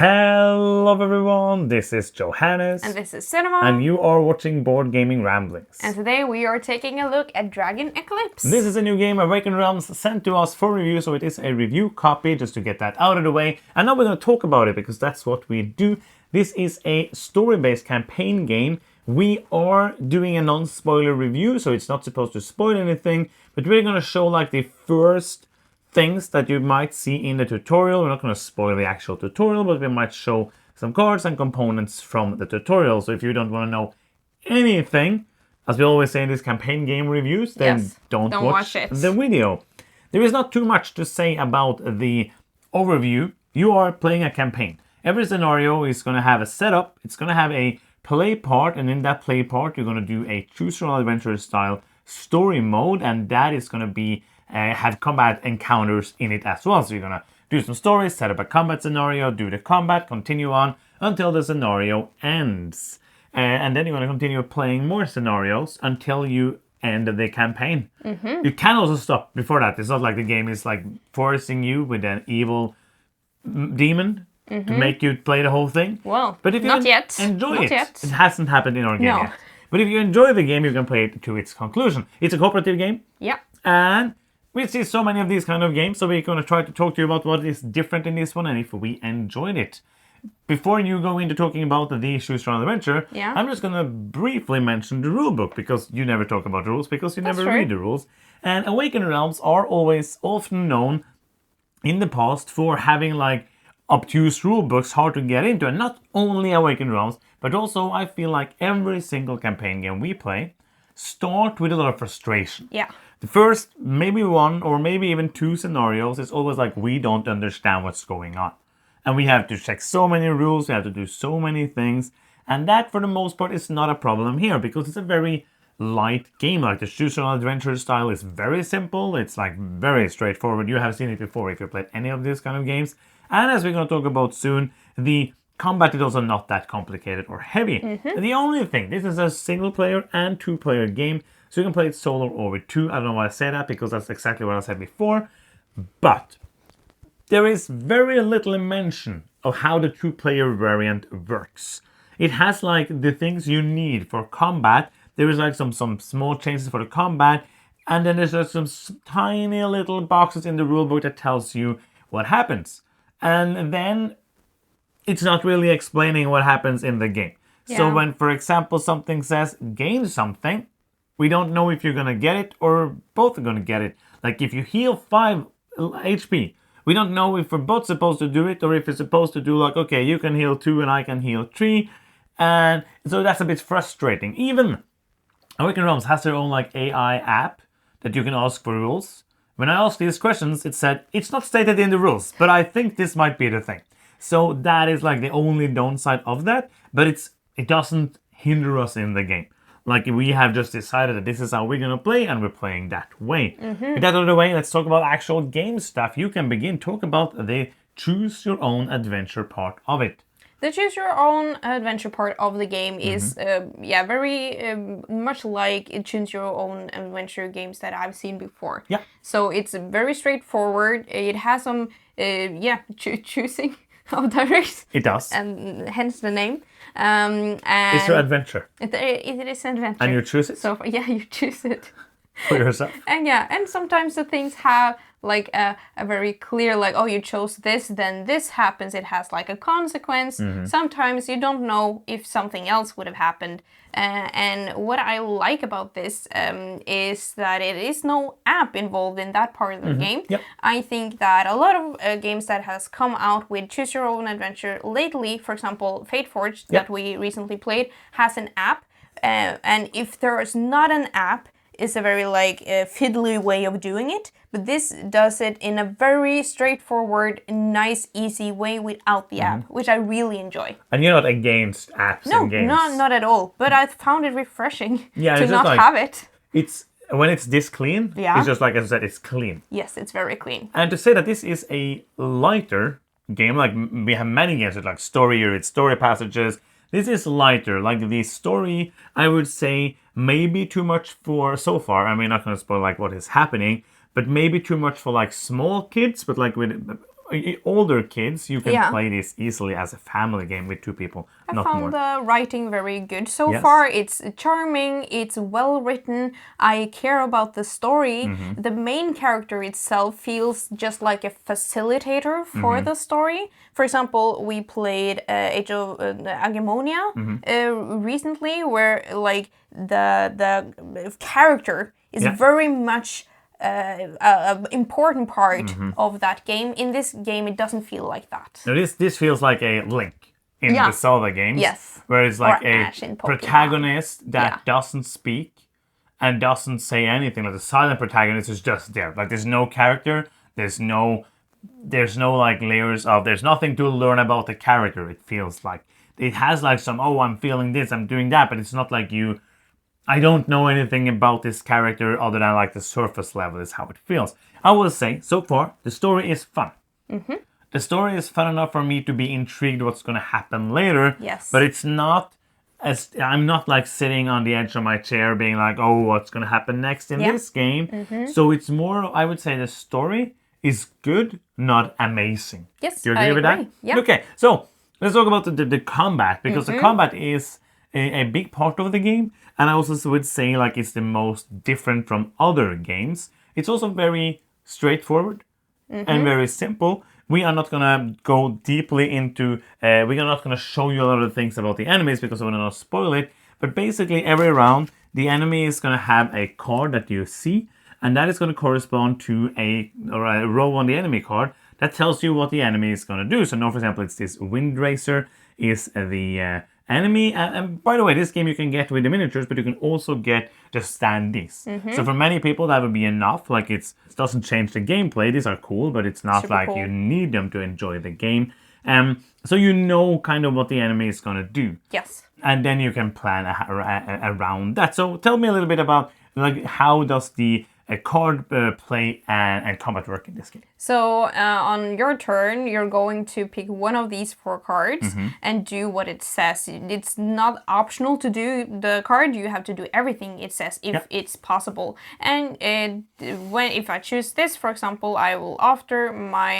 Hello everyone, this is Johannes. And this is Cinema. And you are watching Board Gaming Ramblings. And today we are taking a look at Dragon Eclipse. This is a new game, Awakened Realms, sent to us for review, so it is a review copy, just to get that out of the way. And now we're going to talk about it, because that's what we do. This is a story-based campaign game. We are doing a non-spoiler review, so it's not supposed to spoil anything, but we're going to show like the first things that you might see in the tutorial. We're not going to spoil the actual tutorial, but we might show some cards and components from the tutorial. So if you don't want to know anything, as we always say in these campaign game reviews, then don't watch the video. There is not too much to say about the overview. You are playing a campaign. Every scenario is going to have a setup. It's going to have a play part, and in that play part, you're going to do a choose your own adventure style story mode, and that is going to be have combat encounters in it as well. So you're gonna do some stories, set up a combat scenario, do the combat, continue on until the scenario ends. And then you're gonna continue playing more scenarios until you end the campaign. You can also stop before that. It's not like the game is like forcing you with an evil demon to make you play the whole thing. Well, but if you enjoy it, it hasn't happened in our game yet. But if you enjoy the game, you can play it to its conclusion. It's a cooperative game. Yeah. And we see so many of these kind of games, so we're going to try to talk to you about what is different in this one and if we enjoyed it. Before you go into talking about the Choose Your Own Adventure, I'm just going to briefly mention the rulebook, because you never talk about the rules, because you never read the rules. And Awakened Realms are often known in the past for having like obtuse rulebooks, hard to get into. And not only Awakened Realms, but also I feel like every single campaign game we play start with a lot of frustration. Yeah. The first, maybe one or maybe even two scenarios is always like we don't understand what's going on. And we have to check so many rules, we have to do so many things. And that, for the most part, is not a problem here, because it's a very light game. Like the Choose Your Own Adventure style is very simple. It's like very straightforward. You have seen it before if you played any of these kind of games. And as we're going to talk about soon, the combat is also not that complicated or heavy. The only thing, this is a single player and two player game. So you can play it solo or with two. I don't know why I say that, because that's exactly what I said before. But there is very little mention of how the two-player variant works. It has like the things you need for combat. There is like some small changes for the combat. And then there's just some tiny little boxes in the rulebook that tells you what happens. And then it's not really explaining what happens in the game. Yeah. So when, for example, something says gain something, we don't know if you're going to get it or both are going to get it. Like if you heal 5 HP, we don't know if we're both supposed to do it or if it's supposed to do like, okay, you can heal 2 and I can heal 3. And so that's a bit frustrating. Even Awakened Realms has their own like AI app that you can ask for rules. When I asked these questions, it said, it's not stated in the rules, but I think this might be the thing. So that is like the only downside of that, but it doesn't hinder us in the game. Like we have just decided that this is how we're going to play, and we're playing that way. With that out of the way, let's talk about actual game stuff. You can begin talk about the Choose Your Own Adventure part of it. The Choose Your Own Adventure part of the game is, very much like Choose Your Own Adventure games that I've seen before. Yeah. So it's very straightforward. It has some, choosing of directs. It does. And hence the name. And it's your adventure. It is an adventure. And you choose it? So you choose it. For yourself. And sometimes the things have like a very clear, like, oh, you chose this, then this happens. It has like a consequence. Sometimes you don't know if something else would have happened. And what I like about this is that it is no app involved in that part of the game. Yep. I think that a lot of games that has come out with Choose Your Own Adventure lately, for example, Fate Forged that we recently played, has an app. And if there is not an app, it's a very like fiddly way of doing it, but this does it in a very straightforward, nice, easy way without the app, which I really enjoy. And you're not against apps in games? No, not at all. But I found it refreshing to not have it. It's when it's this clean. It's just like I said, it's clean. Yes, it's very clean. And to say that this is a lighter game, like we have many games with like story or it's story passages. This is lighter. Like the story, I would say, maybe too much for so far. I mean, not going to spoil like what is happening, but maybe too much for like small kids. But like with older kids, you can Yeah. play this easily as a family game with 2 people, I not found more. the writing very good so Yes. far. It's charming, it's well written. I care about the story. Mm-hmm. The main character itself feels just like a facilitator for Mm-hmm. the story. For example, we played Age of Agemonia recently, where like the character is Yeah. very much an important part Mm-hmm. of that game. In this game, it doesn't feel like that. Now this feels like a Link in Yeah. the Zelda games. Yes. Where it's like Or a Ash in Pokemon. protagonist that Yeah. doesn't speak and doesn't say anything. Like the silent protagonist is just there. Like there's no character, there's no like layers of, there's nothing to learn about the character. It feels like it has like some, oh, I'm feeling this, I'm doing that, but it's not like I don't know anything about this character other than like the surface level is how it feels. I will say, so far, the story is fun. Mm-hmm. The story is fun enough for me to be intrigued what's going to happen later. Yes. But it's not I'm not like sitting on the edge of my chair being like, oh, what's going to happen next in Yeah. this game? Mm-hmm. So it's more, I would say the story is good, not amazing. Yes, Do you agree I with agree. that? Yeah. Okay, so let's talk about the combat, because the combat is a big part of the game, and I also would say like it's the most different from other games. It's also very straightforward and very simple. We are not gonna go deeply into, we're not gonna show you a lot of things about the enemies because I wanna not spoil it, but basically every round the enemy is gonna have a card that you see, and that is gonna correspond to a row on the enemy card that tells you what the enemy is gonna do. So now, for example, it's this Wind Racer is the enemy, and by the way, this game you can get with the miniatures, but you can also get just standees. So for many people that would be enough. Like it doesn't change the gameplay. These are cool, but it's not Super like cool. you need them to enjoy the game. So you know kind of what the enemy is gonna do, Yes. and then you can plan around that. So tell me a little bit about like how does the card play and combat work in this game? So on your turn, you're going to pick one of these 4 cards and do what it says. It's not optional to do the card. You have to do everything it says if it's possible. And if I choose this, for example, I will, after my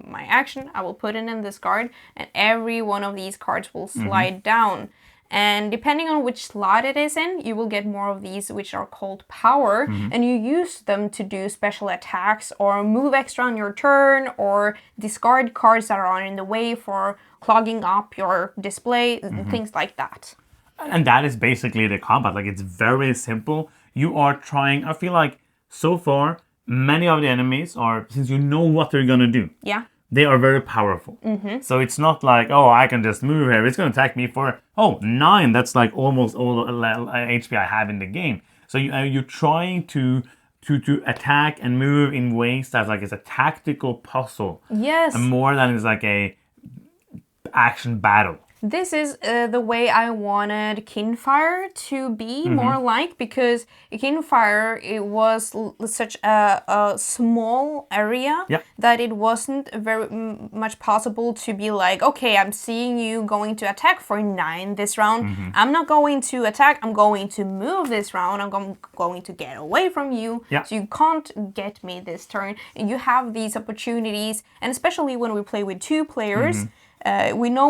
my action, I will put it in this card, and every one of these cards will slide down. And depending on which slot it is in, you will get more of these, which are called power, and you use them to do special attacks or move extra on your turn or discard cards that are in the way for clogging up your display, things like that. And that is basically the combat. Like it's very simple. You are trying, I feel like so far, many of the enemies are, since you know what they're gonna do. Yeah. They are very powerful. So it's not like, oh, I can just move here. It's going to attack me for, 9. That's like almost all HP I have in the game. So you're trying to attack and move in ways that like it's a tactical puzzle. Yes. More than it's like a action battle. This is the way I wanted Kinfire to be more like, because Kinfire, it was such a small area that it wasn't very much possible to be like, okay, I'm seeing you going to attack for 9 this round. I'm not going to attack, I'm going to move this round, I'm going to get away from you. So you can't get me this turn. And you have these opportunities, and especially when we play with 2 players, we know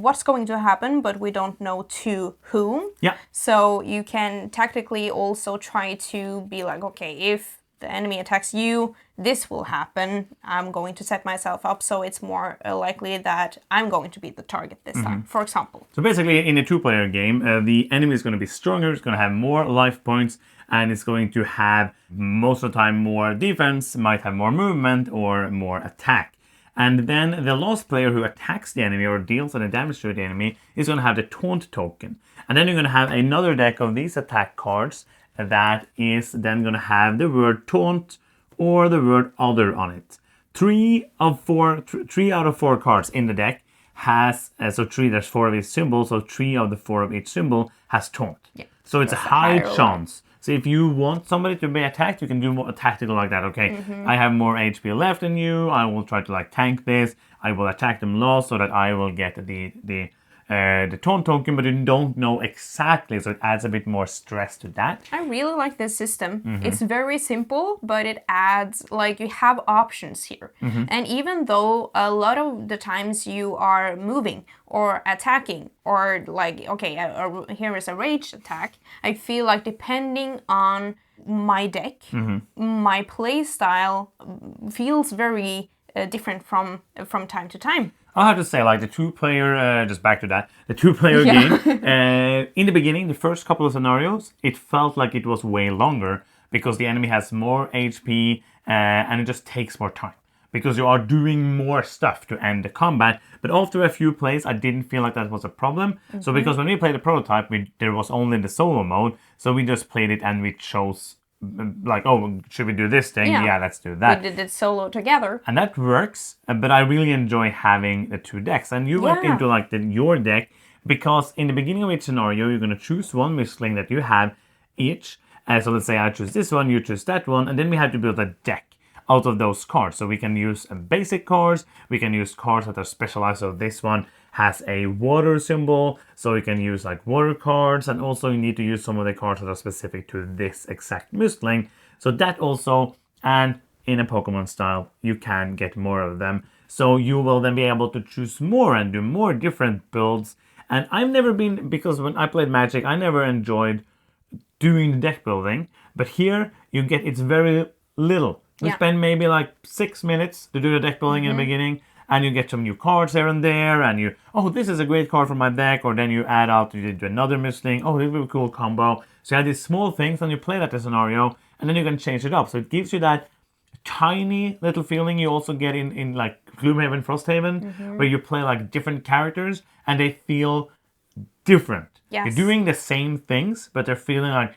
what's going to happen, but we don't know to whom. So you can tactically also try to be like, okay, if the enemy attacks you, this will happen. I'm going to set myself up so it's more likely that I'm going to be the target this time, for example. So basically, in a 2-player game, the enemy is going to be stronger, it's going to have more life points, and it's going to have, most of the time, more defense, might have more movement or more attack. And then the last player who attacks the enemy or deals any damage to the enemy is going to have the taunt token. And then you're going to have another deck of these attack cards that is then going to have the word taunt or the word other on it. 3 out of 4 cards in the deck has, there's 4 of each symbol, so 3 of the 4 of each symbol has taunt. So it's a high chance. So if you want somebody to be attacked, you can do more tactical like that. Okay, I have more HP left than you. I will try to like tank this. I will attack them last so that I will get the the taunt token, but you don't know exactly, so it adds a bit more stress to that. I really like this system. It's very simple, but it adds, like, you have options here. And even though a lot of the times you are moving or attacking, or like, okay, here is a rage attack, I feel like depending on my deck, my play style feels very different from time to time. I'll have to say, like, the two-player, just back to that, the two-player game, in the beginning, the first couple of scenarios, it felt like it was way longer because the enemy has more HP and it just takes more time because you are doing more stuff to end the combat. But after a few plays, I didn't feel like that was a problem. So because when we played the prototype, there was only the solo mode, so we just played it and we chose, like, oh, should we do this thing? Yeah, let's do that. We did it solo together. And that works, but I really enjoy having the two decks. And you went into like your deck because in the beginning of each scenario, you're going to choose one mistling that you have each. So let's say I choose this one, you choose that one, and then we have to build a deck out of those cards. So we can use basic cards, we can use cards that are specialized. So this one has a water symbol, so you can use like water cards, and also you need to use some of the cards that are specific to this exact mistling. So that also, and in a Pokemon style, you can get more of them. So you will then be able to choose more and do more different builds. And I've never been, because when I played Magic, I never enjoyed doing the deck building. But here you get, it's very little. You spend maybe like 6 minutes to do the deck building in the beginning, and you get some new cards here and there, and you, oh, this is a great card for my deck, or then you add out to another mistling, oh, this is a cool combo. So you have these small things, and you play that scenario, and then you can change it up. So it gives you that tiny little feeling you also get in like Gloomhaven, Frosthaven, where you play like different characters, and they feel different. Yes. You're doing the same things, but they're feeling like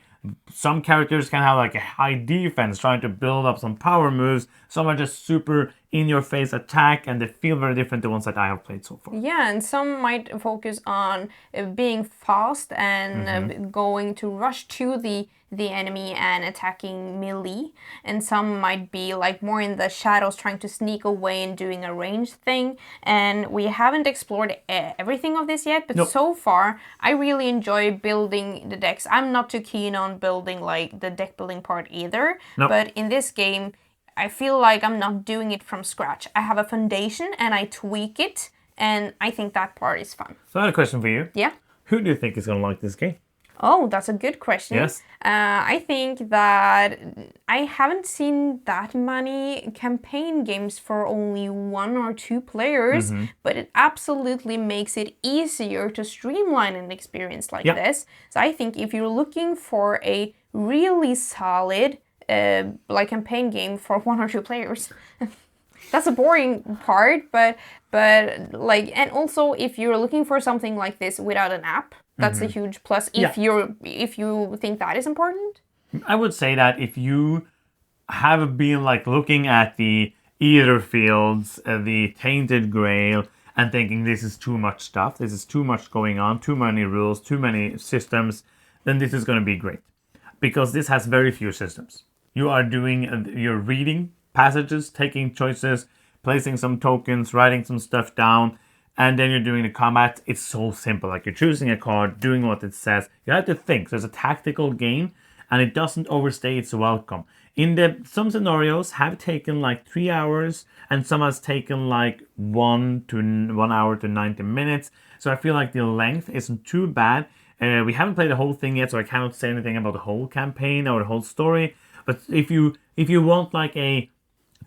some characters can have like a high defense, trying to build up some power moves. Some are just super in-your-face attack, and they feel very different, the ones that I have played so far. Yeah, and some might focus on being fast and going to rush to the enemy and attacking melee, and some might be like more in the shadows, trying to sneak away and doing a ranged thing. And we haven't explored everything of this yet, but so far I really enjoy building the decks. I'm not too keen on building like the deck building part either, but in this game I feel like I'm not doing it from scratch. I have a foundation and I tweak it, and I think that part is fun. So I had a question for you. Yeah? Who do you think is going to like this game? Oh, that's a good question. Yes. I think that I haven't seen that many campaign games for only 1 or 2 players, but it absolutely makes it easier to streamline an experience like this. So I think if you're looking for a really solid like campaign game for 1 or 2 players, that's a boring part, but like, and also if you're looking for something like this without an app, that's a huge plus. If you think that is important, I would say that if you have been like looking at the Ether Fields, the Tainted Grail, and thinking this is too much stuff, this is too much going on, too many rules, too many systems, then this is going to be great, because this has very few systems. You are doing, you're reading passages, taking choices, placing some tokens, writing some stuff down, and then you're doing the combat. It's so simple. Like, you're choosing a card, doing what it says. You have to think. So it's a tactical game, and it doesn't overstay its welcome. Some scenarios have taken like 3 hours, and some has taken like 1 hour to 90 minutes. So I feel like the length isn't too bad. We haven't played the whole thing yet, so I cannot say anything about the whole campaign or the whole story. But if you want like a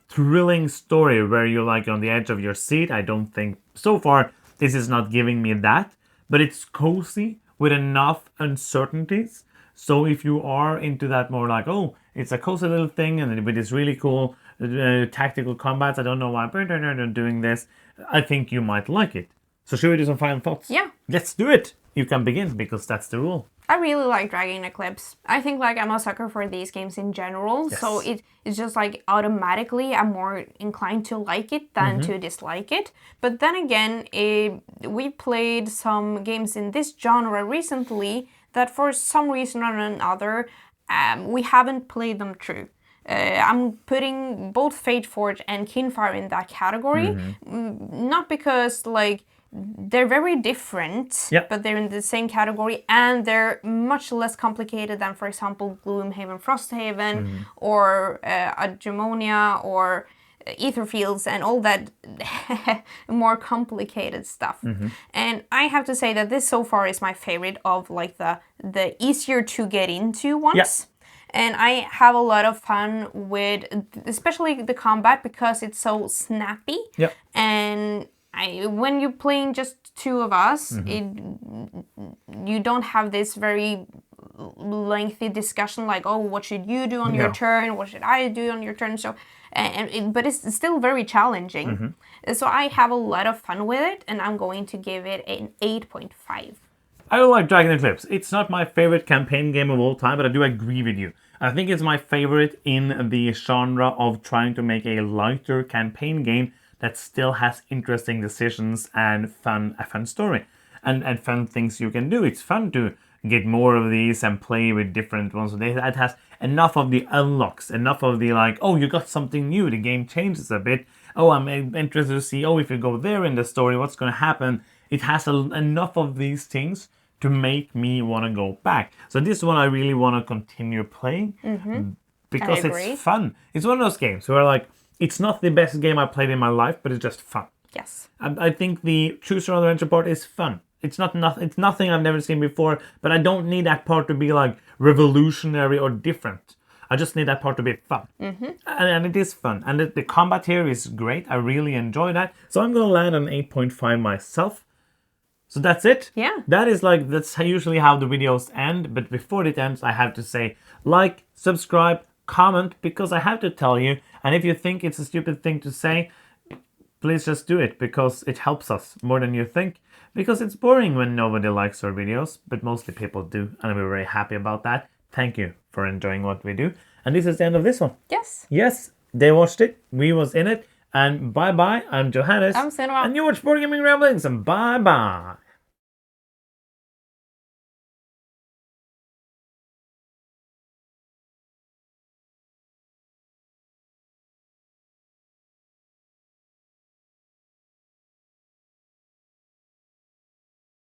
thrilling story where you're like on the edge of your seat, I don't think so far this is not giving me that. But it's cozy with enough uncertainties. So if you are into that more like, oh, it's a cozy little thing and with this really cool tactical combats, I don't know why I'm doing this, I think you might like it. So should we do some final thoughts? Yeah. Let's do it. You can begin, because that's the rule. I really like Dragon Eclipse. I think like I'm a sucker for these games in general, so it's just like automatically I'm more inclined to like it than to dislike it. But then again, we played some games in this genre recently that for some reason or another, we haven't played them through. I'm putting both Fate Forge and Kinfire in that category, not because like they're very different, Yep. but they're in the same category, and they're much less complicated than, for example, Gloomhaven, Frosthaven, or Agemonia, or Etherfields, and all that more complicated stuff. And I have to say that this so far is my favorite of like the easier to get into ones. Yeah. And I have a lot of fun with, especially the combat, because it's so snappy. Yep. And when you're playing just two of us, you don't have this very lengthy discussion like, oh, what should you do on your turn? What should I do on your turn? So, but it's still very challenging. So I have a lot of fun with it, and I'm going to give it an 8.5. I don't like Dragon Eclipse. It's not my favorite campaign game of all time, but I do agree with you. I think it's my favorite in the genre of trying to make a lighter campaign game that still has interesting decisions and a fun story and fun things you can do. It's fun to get more of these and play with different ones. It has enough of the unlocks, enough of the like, oh, you got something new, the game changes a bit. Oh, I'm interested to see, oh, if you go there in the story, what's going to happen? It has enough of these things to make me want to go back. So this one I really want to continue playing because it's fun. It's one of those games where like, it's not the best game I played in my life, but it's just fun. Yes. I think the Choose Your Own Adventure part is fun. It's it's nothing I've never seen before, but I don't need that part to be like revolutionary or different. I just need that part to be fun. And it is fun. And the combat here is great. I really enjoy that. So I'm going to land on 8.5 myself. So that's it. Yeah. That's usually how the videos end. But before it ends, I have to say like, subscribe, comment, because I have to tell you. And if you think it's a stupid thing to say, please just do it, because it helps us more than you think. Because it's boring when nobody likes our videos, but mostly people do. And we're very happy about that. Thank you for enjoying what we do. And this is the end of this one. Yes. Yes, they watched it. We was in it. And bye-bye. I'm Johannes. I'm Cinema. And you watch Board Gaming Ramblings. And bye-bye.